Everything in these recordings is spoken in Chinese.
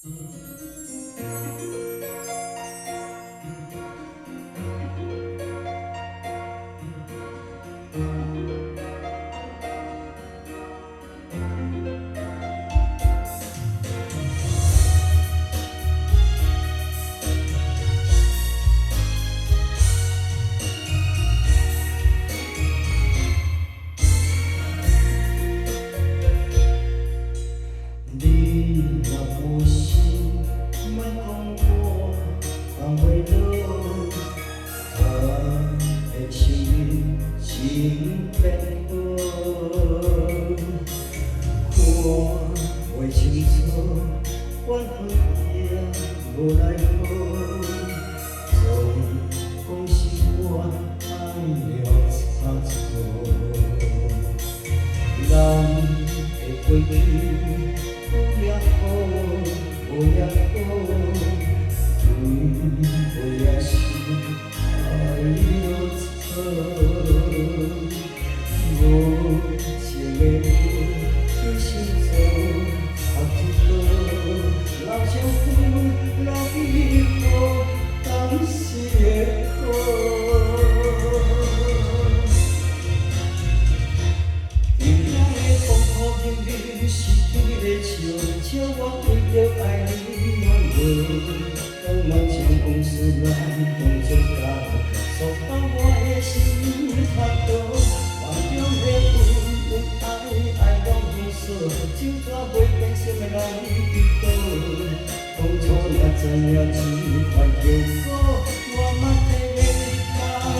情变过，看袂清楚，缘分也无奈何。总讲是我爱了差错，人的过去有也好，无也好，对我也是爱了错。 无情的我，对心做插一刀，老相思，老彼苦，当时的好。天涯的风雨冰冰，是天的笑，笑我为着爱你软弱。当我情风思来，当作假，诉把我的心发抖。 中的阮爱拢风霜，就怎袂变心的人伫倒？当初若知影这款结果，我嘛替你行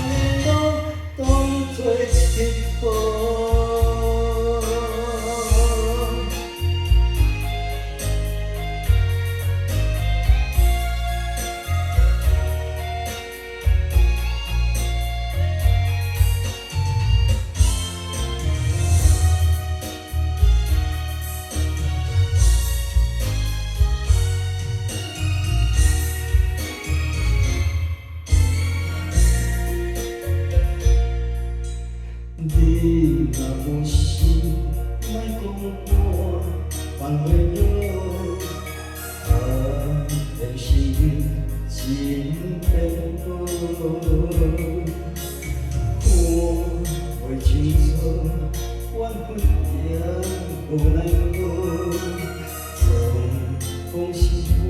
的路当作佚佗。 你若有心，莫讲我放袂落，人生真变故，看袂清楚，缘分也无奈何，总讲是我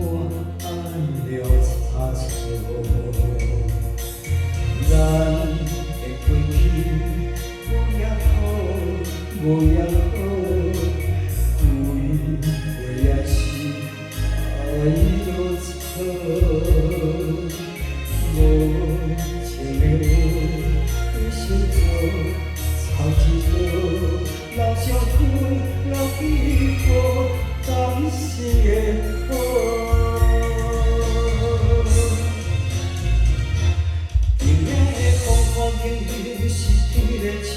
爱了差错，咱的过去。 无也好，对我也是爱了错。无情的我，对心做插一刀，老相思，老彼苦，当时的好。天涯的风雨冰冰，是天的笑，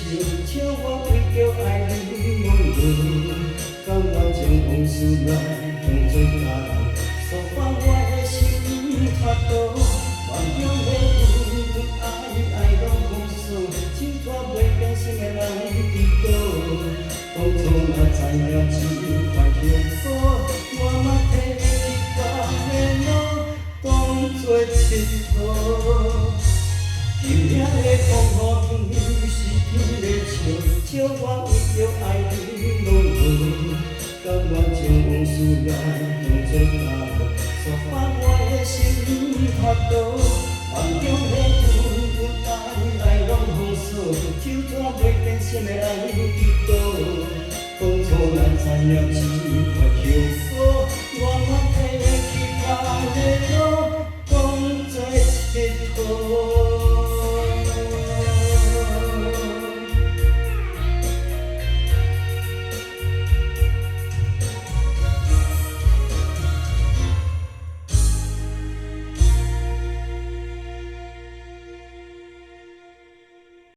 笑我为着爱。 甘愿将往事来当作假，诉把我的心发抖。梦中的阮爱拢风霜，就怎袂变心的人伫倒？当初若知影这款结果，我嘛替你行的路当作佚佗。天涯的风雨冰冰，是天的笑，笑我为着爱你落雨。 甘愿将往事来当作假，诉把我的心发抖。梦中的阮爱拢风霜，就怎袂变心的爱伫倒？当初若知影这款结